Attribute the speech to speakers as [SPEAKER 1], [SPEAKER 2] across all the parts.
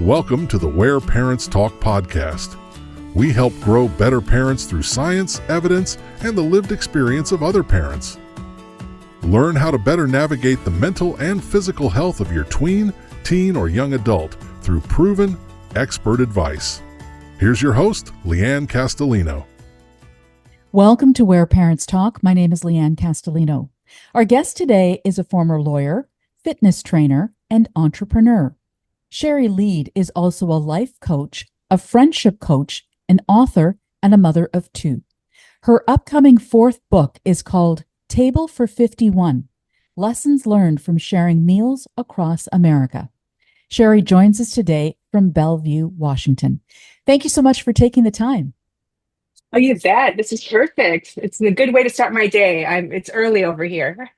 [SPEAKER 1] Welcome to the Where Parents Talk podcast. We help grow better parents through science, evidence, and the lived experience of other parents. Learn how to better navigate the mental and physical health of your tween, teen, or young adult through proven, expert advice. Here's your host, Lianne Castelino.
[SPEAKER 2] Welcome to Where Parents Talk. My name is Lianne Castelino. Our guest today is a former lawyer, fitness trainer, and entrepreneur. Shari Leid is also a life coach, a friendship coach, an author, and a mother of two. Her upcoming fourth book is called Table for 51, Lessons Learned from Sharing Meals Across America. Shari joins us today from Bellevue, Washington. Thank you so much for taking the time.
[SPEAKER 3] Oh, you bet. This is perfect. It's a good way to start my day. It's early over here.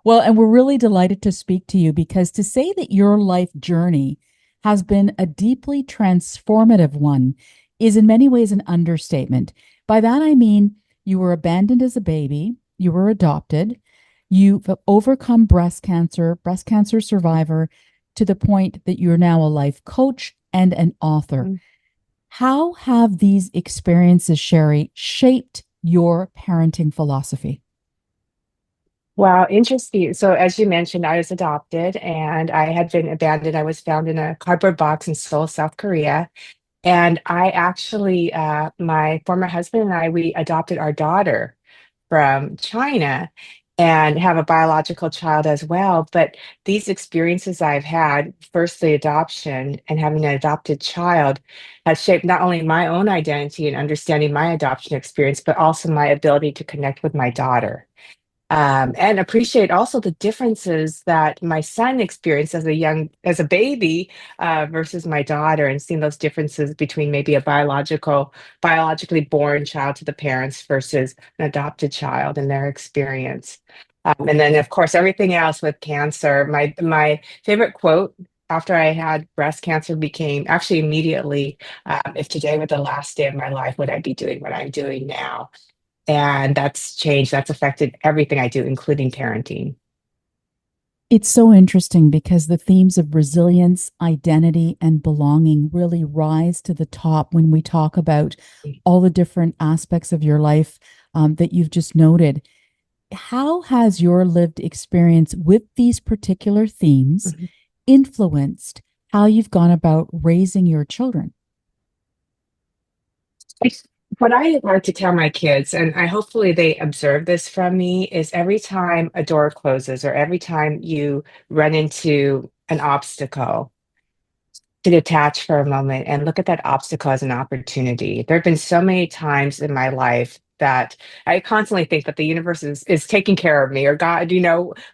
[SPEAKER 2] Well, and we're really delighted to speak to you because to say that your life journey has been a deeply transformative one is in many ways an understatement. By that, I mean you were abandoned as a baby, you were adopted, you've overcome breast cancer survivor, to the point that you're now a life coach and an author. Mm-hmm. How have these experiences, Shari, shaped your parenting philosophy?
[SPEAKER 3] Wow, interesting. So as you mentioned, I was adopted and I had been abandoned. I was found in a cardboard box in Seoul, South Korea. And I actually, my former husband and we adopted our daughter from China and have a biological child as well. But these experiences I've had, first the adoption and having an adopted child, has shaped not only my own identity and understanding my adoption experience, but also my ability to connect with my daughter. And appreciate also the differences that my son experienced as a baby versus my daughter, and seeing those differences between maybe a biologically born child to the parents versus an adopted child and their experience. And then, of course, everything else with cancer. My favorite quote after I had breast cancer became actually immediately, if today were the last day of my life, would I be doing what I'm doing now? And that's changed. That's affected everything I do, including parenting.
[SPEAKER 2] It's so interesting because the themes of resilience, identity, and belonging really rise to the top when we talk about all the different aspects of your life that you've just noted. How has your lived experience with these particular themes influenced how you've gone about raising your children?
[SPEAKER 3] What I like to tell my kids, and hopefully they observe this from me, is every time a door closes or every time you run into an obstacle, to detach for a moment and look at that obstacle as an opportunity. There have been so many times in my life that I constantly think that the universe is taking care of me, or God,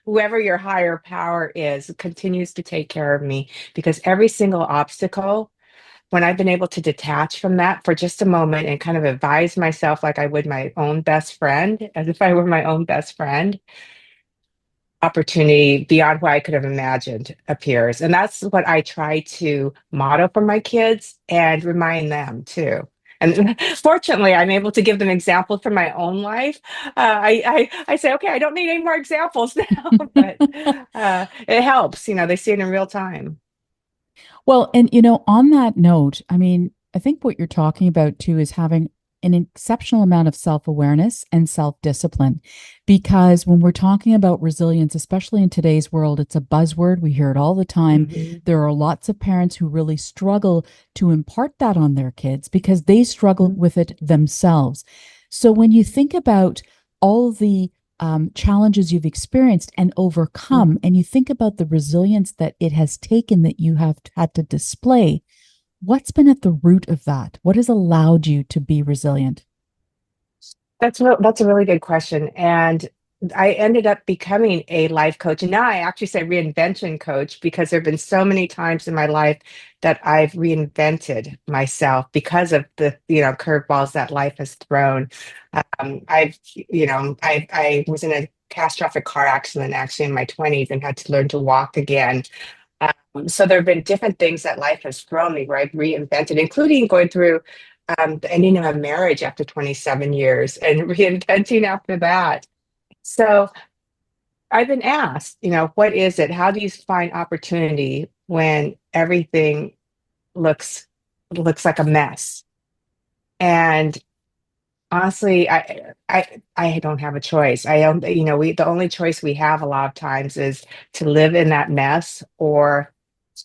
[SPEAKER 3] whoever your higher power is, continues to take care of me, because every single obstacle, when I've been able to detach from that for just a moment and kind of advise myself like I would my own best friend, as if I were my own best friend, opportunity beyond what I could have imagined appears. And that's what I try to model for my kids and remind them too. And fortunately, I'm able to give them examples from my own life. I say, okay, I don't need any more examples now, but it helps. They see it in real time.
[SPEAKER 2] Well, and on that note, I think what you're talking about too is having an exceptional amount of self-awareness and self-discipline, because when we're talking about resilience, especially in today's world, it's a buzzword. We hear it all the time. Mm-hmm. There are lots of parents who really struggle to impart that on their kids because they struggle with it themselves. So when you think about all the challenges you've experienced and overcome, and you think about the resilience that it has taken that you have had to display, what's been at the root of that? What has allowed you to be resilient?
[SPEAKER 3] That's a really good question. And I ended up becoming a life coach. And now I actually say reinvention coach, because there have been so many times in my life that I've reinvented myself because of the, curveballs that life has thrown. I was in a catastrophic car accident actually in my 20s and had to learn to walk again. So there have been different things that life has thrown me where I've reinvented, including going through the ending of a marriage after 27 years and reinventing after that. So I've been asked, what is it? How do you find opportunity when everything looks like a mess. And honestly, I don't have a choice. I don't, the only choice we have a lot of times is to live in that mess or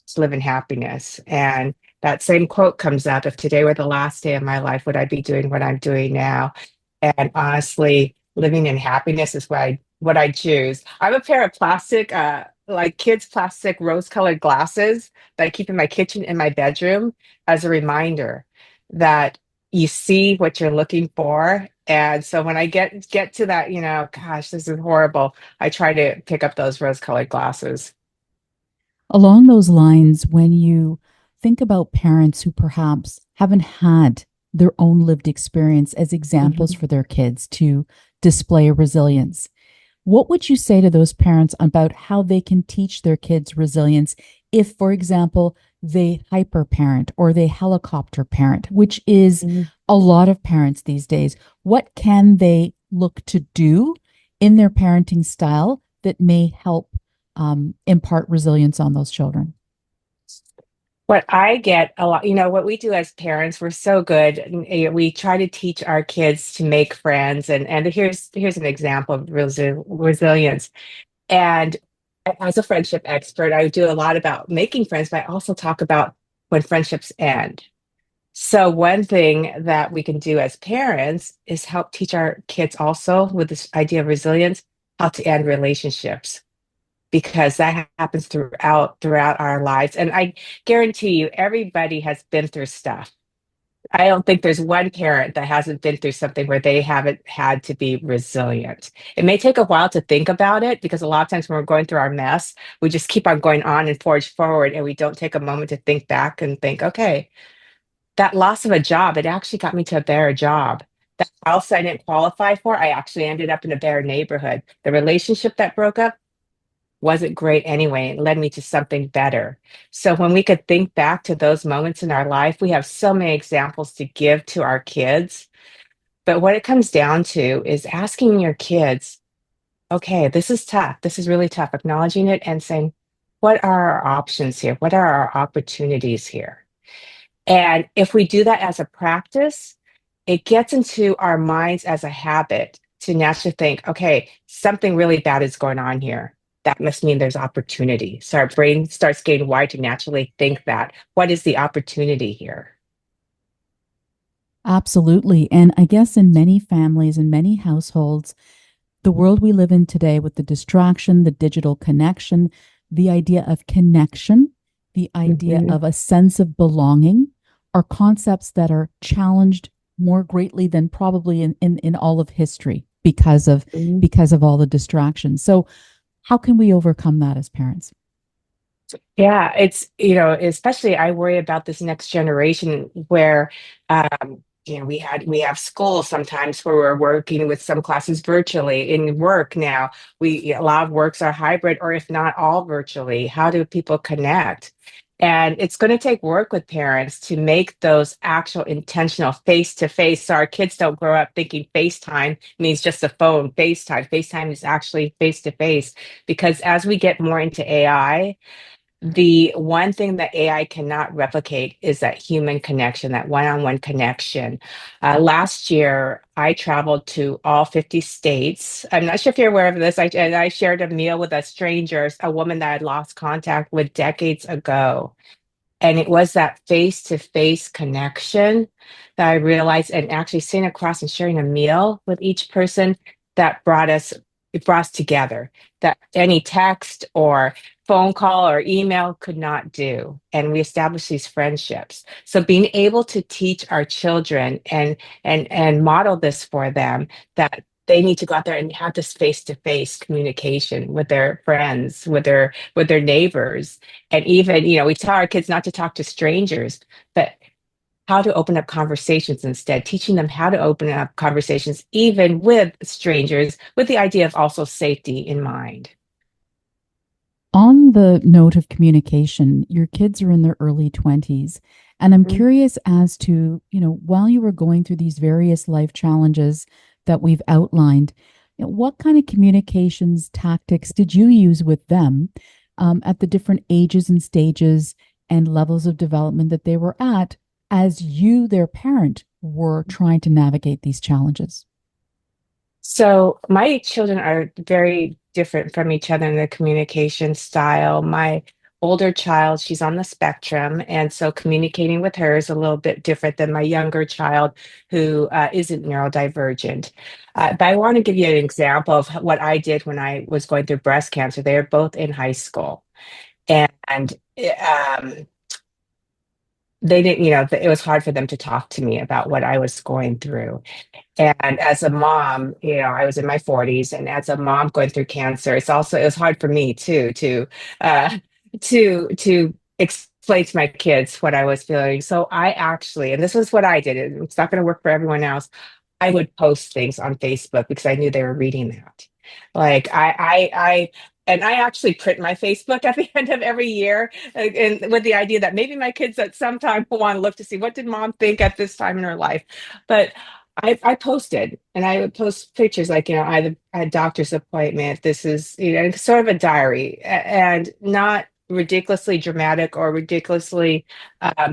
[SPEAKER 3] to live in happiness. And that same quote comes up, if today were the last day of my life, would I be doing what I'm doing now? And honestly, living in happiness is what I choose. I have a pair of plastic, like kids' plastic rose-colored glasses that I keep in my kitchen in my bedroom as a reminder that you see what you're looking for. And so when I get to that, gosh, this is horrible, I try to pick up those rose-colored glasses.
[SPEAKER 2] Along those lines, when you think about parents who perhaps haven't had their own lived experience as examples
[SPEAKER 3] Mhm.
[SPEAKER 2] for their kids to display resilience, what would you say to those parents about how they can teach their kids resilience if, for example, they hyperparent or they helicopter parent, which is
[SPEAKER 3] Mhm.
[SPEAKER 2] a lot of parents these days? What can they look to do in their parenting style that may help impart resilience on those children?
[SPEAKER 3] What I get a lot, what we do as parents, we're so good. We try to teach our kids to make friends, and here's an example of resilience. And as a friendship expert, I do a lot about making friends, but I also talk about when friendships end. So one thing that we can do as parents is help teach our kids also with this idea of resilience, how to end relationships, because that happens throughout our lives. And I guarantee you, everybody has been through stuff. I don't think there's one parent that hasn't been through something where they haven't had to be resilient. It may take a while to think about it because a lot of times when we're going through our mess, we just keep on going on and forge forward, and we don't take a moment to think back and think, okay, that loss of a job, it actually got me to a better job. That house I didn't qualify for, I actually ended up in a better neighborhood. The relationship that broke up wasn't great anyway. It led me to something better. So when we could think back to those moments in our life, we have so many examples to give to our kids. But what it comes down to is asking your kids, okay, this is tough. This is really tough. Acknowledging it and saying, what are our options here? What are our opportunities here? And if we do that as a practice, it gets into our minds as a habit to naturally think, okay, something really bad is going on here. That must mean there's opportunity. So our brain starts getting wired to naturally think that. What is the opportunity here?
[SPEAKER 2] Absolutely. And I guess in many families and many households, the world we live in today with the distraction, the digital connection, the idea of connection, the idea
[SPEAKER 3] Mhm.
[SPEAKER 2] of a sense of belonging are concepts that are challenged more greatly than probably in all of history
[SPEAKER 3] Mhm.
[SPEAKER 2] because of all the distractions. So how can we overcome that as parents?
[SPEAKER 3] Yeah, it's, especially I worry about this next generation where, we have school sometimes where we're working with some classes virtually. In work now, a lot of works are hybrid, or if not all virtually. How do people connect? And it's going to take work with parents to make those actual intentional face to face. So our kids don't grow up thinking FaceTime means just a phone. FaceTime is actually face to face, because as we get more into AI, the one thing that AI cannot replicate is that human connection, that one on one connection. Last year, I traveled to all 50 states. I'm not sure if you're aware of this. And I shared a meal with a stranger, a woman that I'd lost contact with decades ago. And it was that face to face connection that I realized, and actually sitting across and sharing a meal with each person, that it brought us together, that any text or phone call or email could not do. And we established these friendships. So being able to teach our children and model this for them, that they need to go out there and have this face to face communication with their friends, with their neighbors. And even, we tell our kids not to talk to strangers, but how to open up conversations instead, teaching them how to open up conversations, even with strangers, with the idea of also safety in mind.
[SPEAKER 2] On the note of communication, your kids are in their early 20s. And I'm
[SPEAKER 3] Mhm.
[SPEAKER 2] curious as to, while you were going through these various life challenges that we've outlined, what kind of communications tactics did you use with them at the different ages and stages? and levels of development that they were at as you, their parent, were trying to navigate these challenges?
[SPEAKER 3] So my children are very different from each other in their communication style. My older child, she's on the spectrum, and so communicating with her is a little bit different than my younger child, who isn't neurodivergent. But I want to give you an example of what I did when I was going through breast cancer. They were both in high school, and they didn't, it was hard for them to talk to me about what I was going through. And as a mom, I was in my 40s, and as a mom going through cancer, it was hard for me too uh, to explain to my kids what I was feeling. So I actually, and this was what I did. It's not going to work for everyone else. I would post things on Facebook because I knew they were reading that. Like and I actually print my Facebook at the end of every year, and with the idea that maybe my kids at some time will want to look to see what did mom think at this time in her life. But I posted, and I would post pictures like, I had a doctor's appointment. This is, it's sort of a diary, and not ridiculously dramatic or ridiculously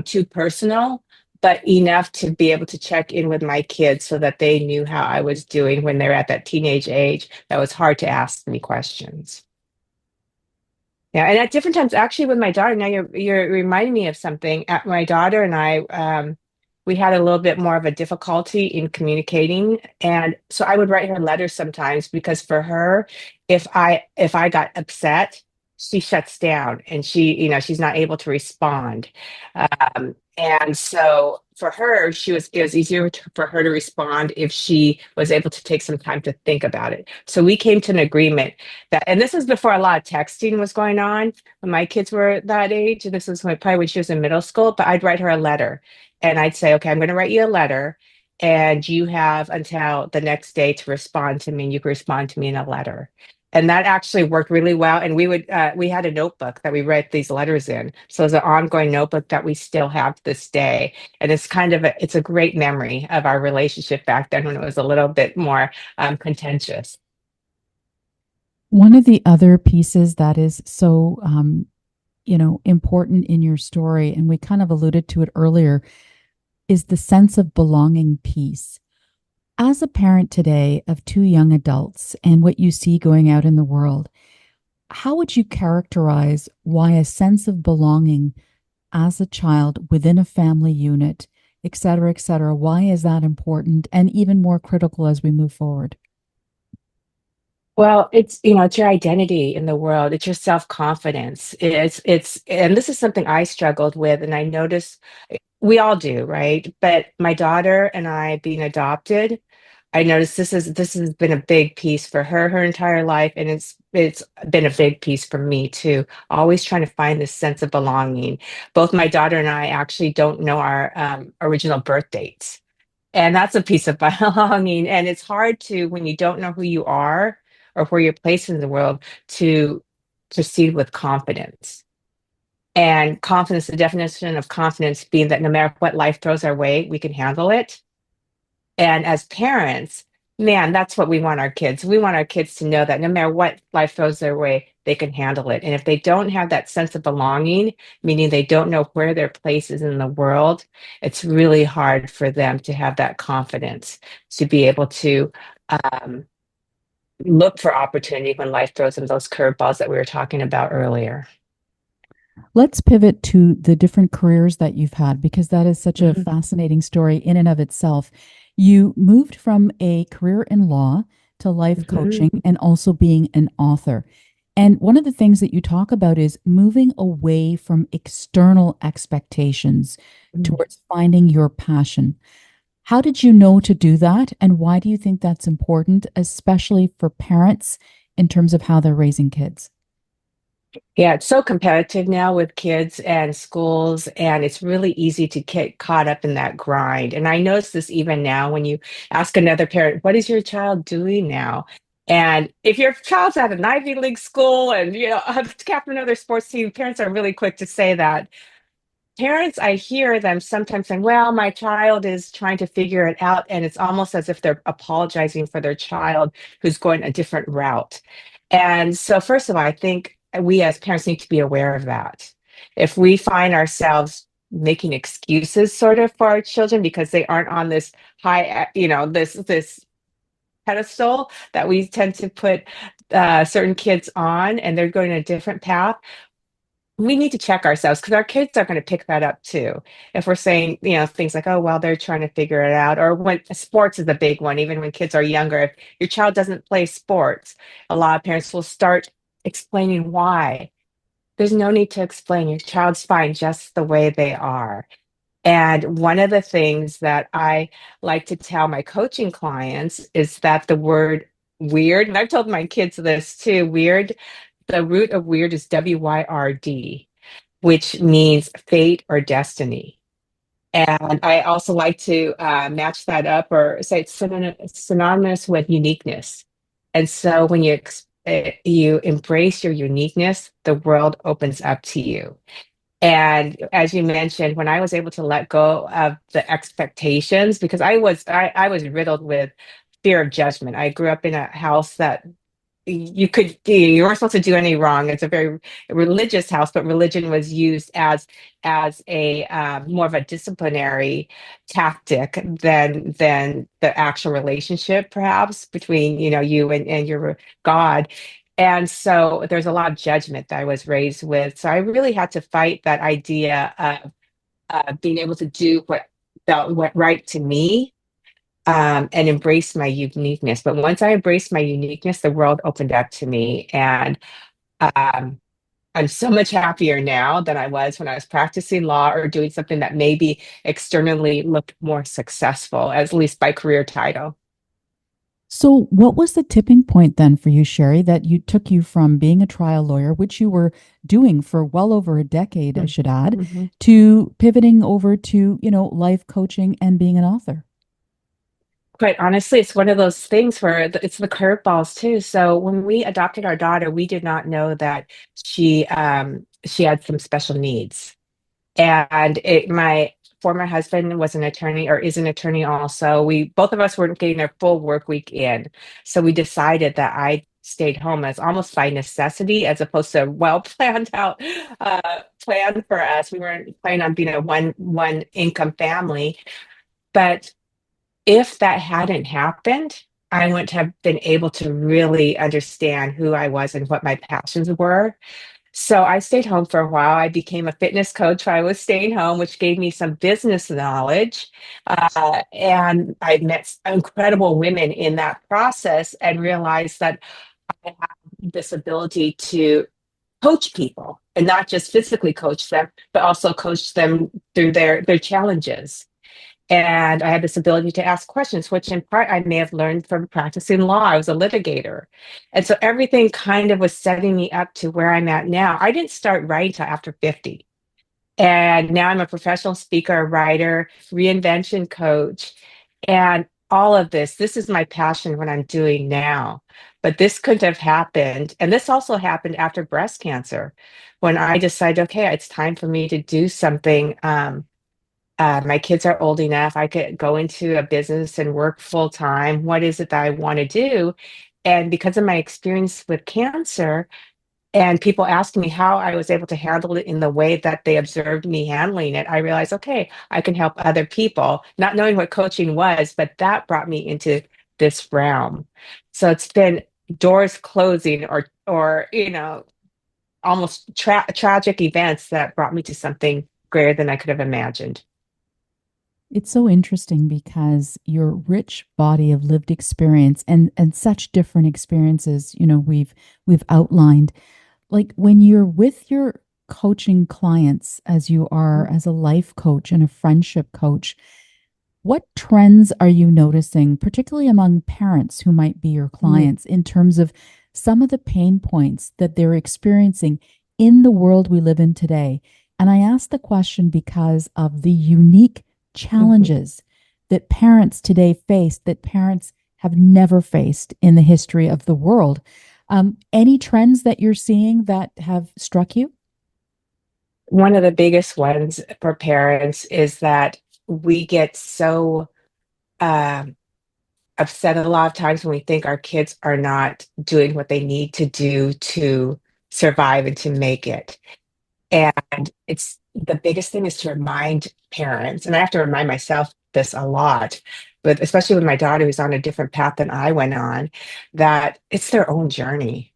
[SPEAKER 3] too personal, but enough to be able to check in with my kids so that they knew how I was doing when they're at that teenage age that was hard to ask me questions. Yeah, and at different times, actually, with my daughter, now you're reminding me of something. At my daughter and I, we had a little bit more of a difficulty in communicating, and so I would write her letters sometimes because for her, if I got upset, she shuts down and she's not able to respond. And so for her, it was easier for her to respond if she was able to take some time to think about it. So we came to an agreement that, and this was before a lot of texting was going on when my kids were that age. And this was probably when she was in middle school, but I'd write her a letter and I'd say, okay, I'm going to write you a letter, and you have until the next day to respond to me, and you can respond to me in a letter. And that actually worked really well. And we had a notebook that we write these letters in. So it's an ongoing notebook that we still have to this day. And it's a great memory of our relationship back then when it was a little bit more contentious.
[SPEAKER 2] One of the other pieces that is so, important in your story, and we kind of alluded to it earlier, is the sense of belonging piece. As a parent today of two young adults and what you see going out in the world, how would you characterize why a sense of belonging as a child within a family unit, et cetera, why is that important and even more critical as we move forward?
[SPEAKER 3] Well, it's your identity in the world. It's your self-confidence. And this is something I struggled with, and I noticed we all do, right? But my daughter and I being adopted, I noticed this has been a big piece for her entire life, and it's been a big piece for me too. Always trying to find this sense of belonging. Both my daughter and I actually don't know our original birth dates, and that's a piece of belonging. And it's hard to, when you don't know who you are or where you're placed in the world, to proceed with confidence. And confidence, the definition of confidence being that no matter what life throws our way, we can handle it. And as parents, man, that's what we want our kids. We want our kids to know that no matter what life throws their way, they can handle it. And if they don't have that sense of belonging, meaning they don't know where their place is in the world, it's really hard for them to have that confidence to be able to um, look for opportunity when life throws them those curveballs that we were talking about earlier.
[SPEAKER 2] Let's pivot to the different careers that you've had, because that is such a
[SPEAKER 3] Mhm.
[SPEAKER 2] fascinating story in and of itself. You moved from a career in law to life
[SPEAKER 3] Mhm.
[SPEAKER 2] coaching and also being an author. And one of the things that you talk about is moving away from external expectations
[SPEAKER 3] Mhm.
[SPEAKER 2] towards finding your passion. How did you know to do that? And why do you think that's important, especially for parents in terms of how they're raising kids?
[SPEAKER 3] Yeah, it's so competitive now with kids and schools, and it's really easy to get caught up in that grind. And I notice this even now when you ask another parent, what is your child doing now? And if your child's at an Ivy League school and captain of their sports team, parents are really quick to say that. Parents, I hear them sometimes saying, well, my child is trying to figure it out. And it's almost as if they're apologizing for their child who's going a different route. And so, first of all, I think we as parents need to be aware of that. If we find ourselves making excuses sort of for our children because they aren't on this high, this pedestal that we tend to put certain kids on, and they're going a different path, we need to check ourselves because our kids are going to pick that up too. If we're saying, things like, oh, well, they're trying to figure it out, or when sports is a big one, even when kids are younger, if your child doesn't play sports, a lot of parents will start explaining why. There's no need to explain. Your child's fine just the way they are. And one of the things that I like to tell my coaching clients is that the word weird, and I've told my kids this too, weird, the root of weird is WYRD, which means fate or destiny. And I also like to match that up or say it's synonymous with uniqueness. And so when you embrace your uniqueness, the world opens up to you. And as you mentioned, when I was able to let go of the expectations, because I was riddled with fear of judgment. I grew up in a house that you weren't supposed to do any wrong. It's a very religious house, but religion was used as a more of a disciplinary tactic than the actual relationship, perhaps between you and your God. And so there's a lot of judgment that I was raised with. So I really had to fight that idea of being able to do what felt what right to me, and embrace my uniqueness. But once I embraced my uniqueness, the world opened up to me. And um, I'm so much happier now than I was when I was practicing law or doing something that maybe externally looked more successful, at least by career title.
[SPEAKER 2] So, what was the tipping point then for you, Shari, that you took you from being a trial lawyer, which you were doing for well over a decade, I should add,
[SPEAKER 3] Mhm.
[SPEAKER 2] to pivoting over to, life coaching and being an author?
[SPEAKER 3] Quite honestly, it's one of those things where it's the curveballs too. So when we adopted our daughter, we did not know that she had some special needs. And my former husband was an attorney or is an attorney also. We both of us weren't getting our full work week in. So we decided that I stayed home as almost by necessity as opposed to well planned out plan for us. We weren't planning on being a one income family. But if that hadn't happened, I wouldn't have been able to really understand who I was and what my passions were. So I stayed home for a while. I became a fitness coach while I was staying home, which gave me some business knowledge. And I met incredible women in that process and realized that I have this ability to coach people and not just physically coach them, but also coach them through their challenges. And I had this ability to ask questions, which in part I may have learned from practicing law. I was a litigator. And so everything kind of was setting me up to where I'm at now. I didn't start writing until after 50. And now I'm a professional speaker, writer, reinvention coach. And all of this is my passion, what I'm doing now. But this couldn't have happened. And this also happened after breast cancer when I decided, okay, it's time for me to do something. My kids are old enough. I could go into a business and work full time. What is it that I want to do? And because of my experience with cancer and people asking me how I was able to handle it in the way that they observed me handling it, I realized, okay, I can help other people, not knowing what coaching was, but that brought me into this realm. So it's been doors closing or almost tragic events that brought me to something greater than I could have imagined.
[SPEAKER 2] It's so interesting because your rich body of lived experience and such different experiences, we've outlined. Like when you're with your coaching clients as you are as a life coach and a friendship coach, what trends are you noticing, particularly among parents who might be your
[SPEAKER 3] Mhm.
[SPEAKER 2] clients, in terms of some of the pain points that they're experiencing in the world we live in today? And I ask the question because of the unique
[SPEAKER 3] Mhm.
[SPEAKER 2] challenges that parents today face that parents have never faced in the history of the world. Any trends that you're seeing that have struck you?
[SPEAKER 3] One of the biggest ones for parents is that we get so um, upset a lot of times when we think our kids are not doing what they need to do to survive and to make it. And it's the biggest thing is to remind parents, and I have to remind myself this a lot, but especially with my daughter who's on a different path than I went on, that it's their own journey.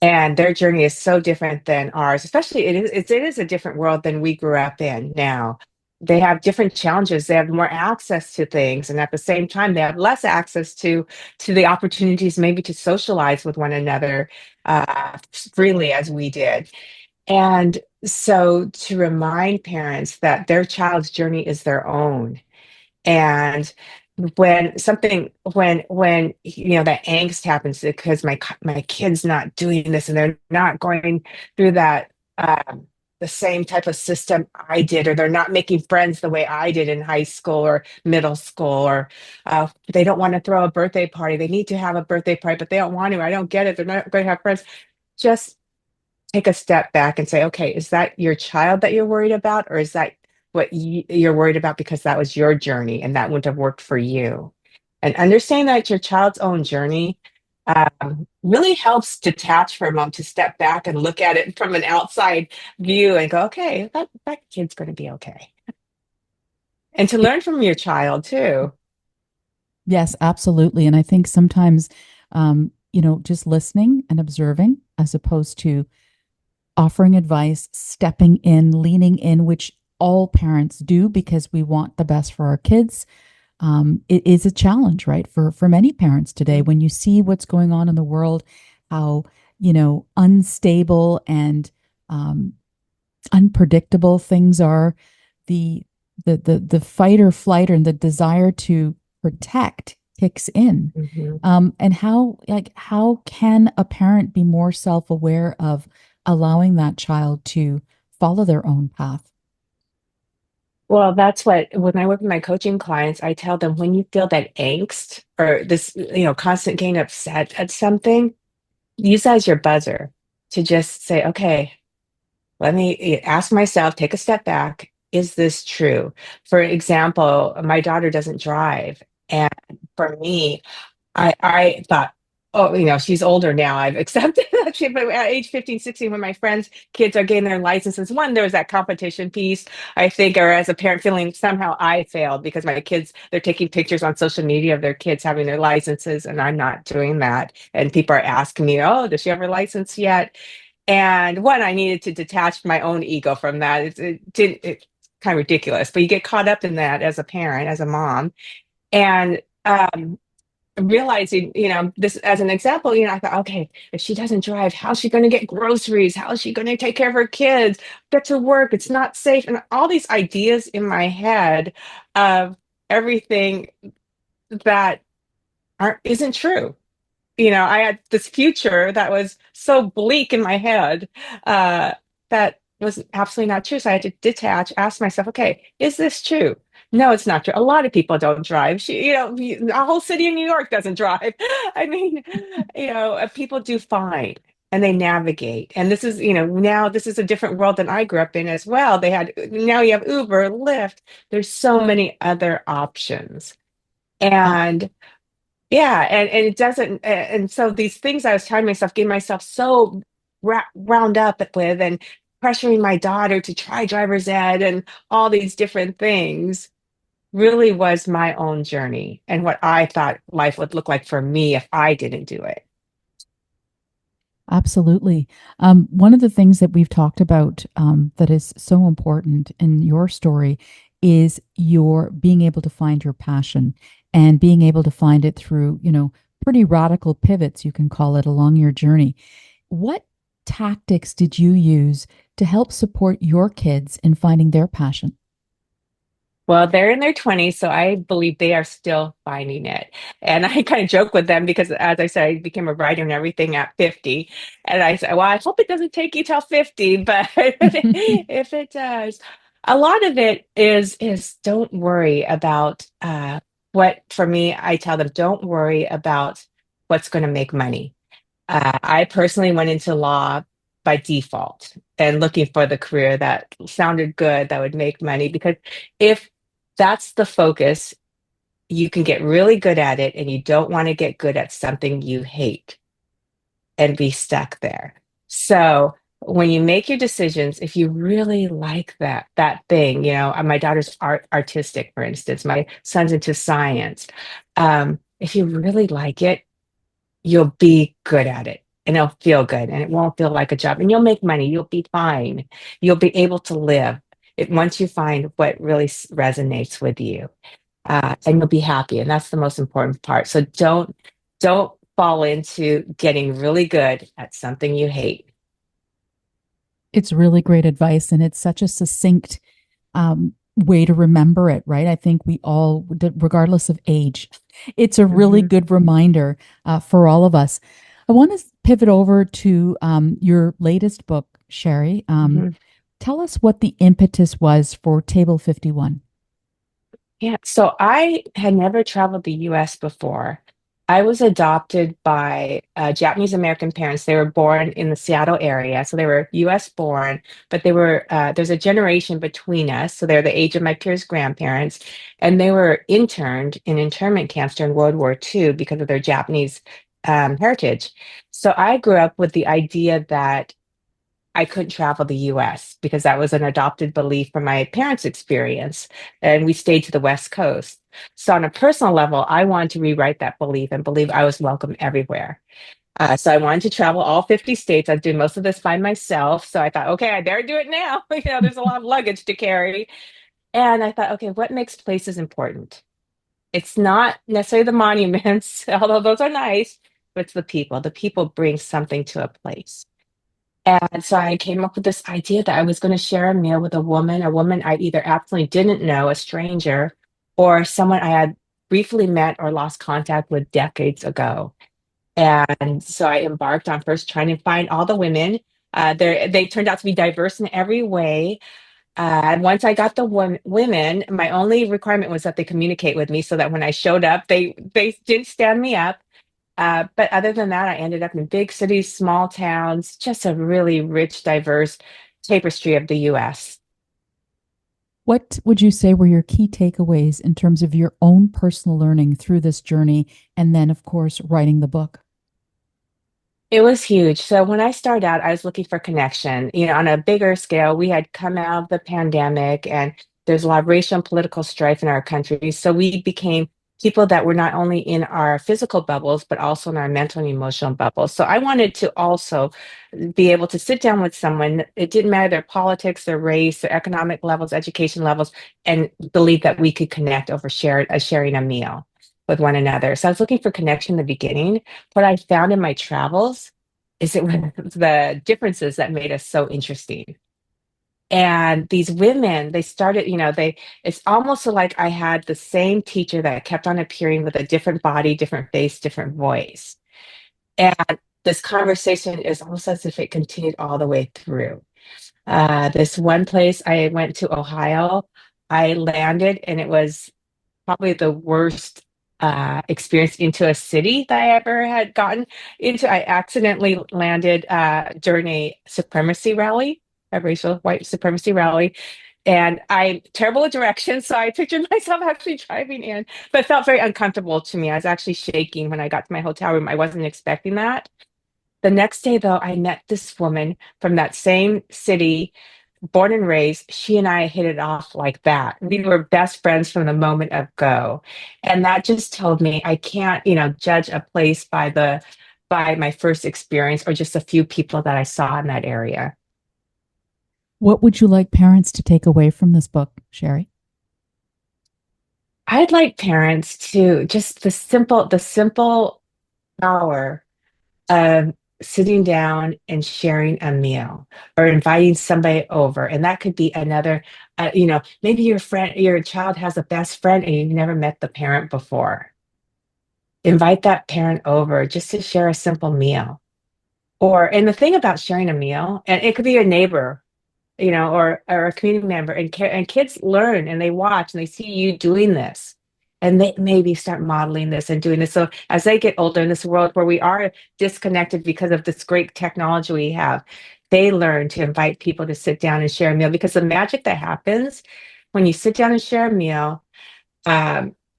[SPEAKER 3] And their journey is so different than ours, especially it is a different world than we grew up in now. They have different challenges. They have more access to things, and at the same time, they have less access to the opportunities maybe to socialize with one another freely as we did. And so to remind parents that their child's journey is their own. And when that angst happens because my kid's not doing this and they're not going through that the same type of system I did, or they're not making friends the way I did in high school or middle school, or they don't want to throw a birthday party. They need to have a birthday party, but they don't want to. I don't get it. They're not going to have friends. Just take a step back and say, okay, is that your child that you're worried about? Or is that what you're worried about because that was your journey and that wouldn't have worked for you? And understanding that it's your child's own journey really helps detach for a moment, to step back and look at it from an outside view and go, okay, that kid's going to be okay. And to learn from your child too.
[SPEAKER 2] Yes, absolutely. And I think sometimes, just listening and observing as opposed to offering advice, stepping in, leaning in, which all parents do because we want the best for our kids. It is a challenge, right? For many parents today, when you see what's going on in the world, how, unstable and unpredictable things are, the the fight or flight and the desire to protect kicks in.
[SPEAKER 3] Mhm.
[SPEAKER 2] And how can a parent be more self-aware of allowing that child to follow their own path?
[SPEAKER 3] Well, that's what, when I work with my coaching clients, I tell them, when you feel that angst or this, constant getting upset at something, use that as your buzzer to just say, okay, let me ask myself, take a step back. Is this true? For example, my daughter doesn't drive. And for me, I thought, oh, she's older now. I've accepted that shit. But at age 15, 16, when my friends' kids are getting their licenses, one, there was that competition piece, I think, or as a parent feeling somehow I failed because my kids, they're taking pictures on social media of their kids having their licenses, and I'm not doing that. And people are asking me, oh, does she have her license yet? And one, I needed to detach my own ego from that. It's kind of ridiculous, but you get caught up in that as a parent, as a mom. And realizing, this as an example, I thought, okay, if she doesn't drive, how's she going to get groceries? How is she going to take care of her kids, get to work? It's not safe. And all these ideas in my head of everything that isn't true. I had this future that was so bleak in my head uh, that was absolutely not true. So I had to detach, ask myself, okay, is this true? No, it's not true. A lot of people don't drive. A whole city of New York doesn't drive. I mean, people do fine and they navigate. And this is, now this is a different world than I grew up in as well. Now you have Uber, Lyft. There's so many other options. And yeah, and it doesn't, and so these things I was telling myself, getting myself so wound up with, and pressuring my daughter to try driver's ed and all these different things, really was my own journey and what I thought life would look like for me if I didn't do it.
[SPEAKER 2] Absolutely. One of the things that we've talked about that is so important in your story is your being able to find your passion and being able to find it through, pretty radical pivots, you can call it, along your journey. What tactics did you use to help support your kids in finding their passion?
[SPEAKER 3] Well, they're in their 20s, so I believe they are still finding it. And I kind of joke with them because, as I said, I became a writer and everything at 50. And I said, well, I hope it doesn't take you till 50, but if it does, a lot of it is don't worry about what, for me, I tell them, don't worry about what's going to make money. I personally went into law by default and looking for the career that sounded good, that would make money. Because if that's the focus, you can get really good at it, and you don't want to get good at something you hate and be stuck there. So when you make your decisions, if you really like that thing, my daughter's artistic, for instance, my son's into science. If you really like it, you'll be good at it and it'll feel good and it won't feel like a job and you'll make money. You'll be fine. You'll be able to live it once you find what really resonates with you, and you'll be happy. And that's the most important part. So don't fall into getting really good at something you hate.
[SPEAKER 2] It's really great advice, and it's such a succinct way to remember it, right? I think we all, regardless of age, it's a really
[SPEAKER 3] Mhm,
[SPEAKER 2] good reminder for all of us. I want to pivot over to your latest book, Shari.
[SPEAKER 3] mhm.
[SPEAKER 2] Tell us what the impetus was for Table 51.
[SPEAKER 3] Yeah, so I had never traveled the US before. I was adopted by Japanese American parents. They were born in the Seattle area, so they were US born, but there's a generation between us, so they're the age of my peers' grandparents, and they were interned in internment camps during World War II because of their Japanese heritage. So I grew up with the idea that I couldn't travel the US because that was an adopted belief from my parents' experience. And we stayed to the West Coast. So, on a personal level, I wanted to rewrite that belief and believe I was welcome everywhere. So, I wanted to travel all 50 states. I was doing most of this by myself. So, I thought, okay, I better do it now. There's a lot of luggage to carry. And I thought, okay, what makes places important? It's not necessarily the monuments, although those are nice, but it's the people. The people bring something to a place. And so I came up with this idea that I was going to share a meal with a woman I either absolutely didn't know, a stranger, or someone I had briefly met or lost contact with decades ago. And so I embarked on first trying to find all the women. They turned out to be diverse in every way. And once I got the women, my only requirement was that they communicate with me so that when I showed up, they didn't stand me up. But other than that, I ended up in big cities, small towns, just a really rich, diverse tapestry of the US.
[SPEAKER 2] What would you say were your key takeaways in terms of your own personal learning through this journey? And then, of course, writing the book?
[SPEAKER 3] It was huge. So when I started out, I was looking for connection. On a bigger scale, we had come out of the pandemic and there's a lot of racial and political strife in our country. So we became people that were not only in our physical bubbles, but also in our mental and emotional bubbles. So I wanted to also be able to sit down with someone. It didn't matter their politics, their race, their economic levels, education levels, and believe that we could connect over sharing a meal with one another. So I was looking for connection in the beginning. What I found in my travels is it was the differences that made us so interesting. And these women, they started, it's almost like I had the same teacher that kept on appearing with a different body, different face, different voice. And this conversation is almost as if it continued all the way through. This one place I went to, Ohio, I landed and it was probably the worst experience into a city that I ever had gotten into. I accidentally landed during a supremacy rally, a racial white supremacy rally. And I'm terrible at directions, so I pictured myself actually driving in, but it felt very uncomfortable to me. I was actually shaking when I got to my hotel room. I wasn't expecting that. The next day, though, I met this woman from that same city, born and raised. She and I hit it off like that. We were best friends from the moment of go. And that just told me I can't, judge a place by my first experience or just a few people that I saw in that area.
[SPEAKER 2] What would you like parents to take away from this book, Shari?
[SPEAKER 3] I'd like parents to just the simple power of sitting down and sharing a meal or inviting somebody over. And that could be another, maybe your child has a best friend and you've never met the parent before. Invite that parent over just to share a simple meal. And the thing about sharing a meal, and it could be a neighbor, or a community member, and kids learn and they watch and they see you doing this, and they maybe start modeling this and doing this. So as they get older in this world where we are disconnected because of this great technology we have, they learn to invite people to sit down and share a meal because the magic that happens when you sit down and share a meal,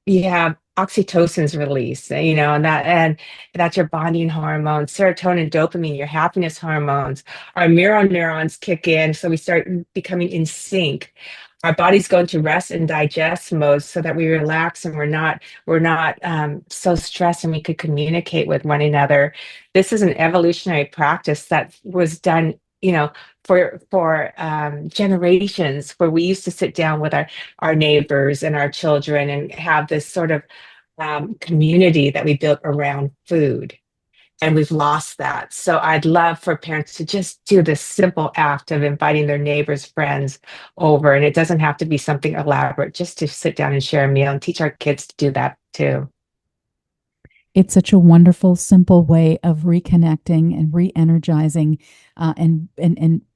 [SPEAKER 3] you have oxytocin's released, and that's your bonding hormone, serotonin, dopamine, your happiness hormones. Our mirror neurons kick in, so we start becoming in sync. Our bodies go into rest and digest mode so that we relax and we're not so stressed, and we could communicate with one another. This is an evolutionary practice that was done, for generations, where we used to sit down with our neighbors and our children and have this sort of community that we built around food. And we've lost that. So I'd love for parents to just do this simple act of inviting their neighbors, friends over. And it doesn't have to be something elaborate, just to sit down and share a meal, and teach our kids to do that too.
[SPEAKER 2] It's such a wonderful, simple way of reconnecting and re-energizing, and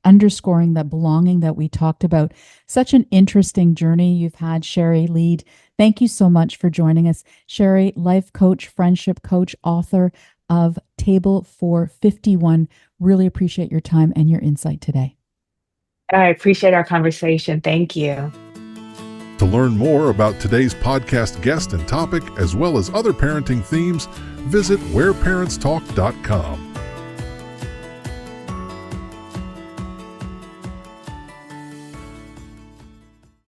[SPEAKER 2] underscoring that belonging that we talked about. Such an interesting journey you've had, Shari Leid. Thank you so much for joining us. Shari, life coach, friendship coach, author of Table for 51. Really appreciate your time and your insight today.
[SPEAKER 3] I appreciate our conversation. Thank you.
[SPEAKER 1] To learn more about today's podcast guest and topic, as well as other parenting themes, visit whereparentstalk.com.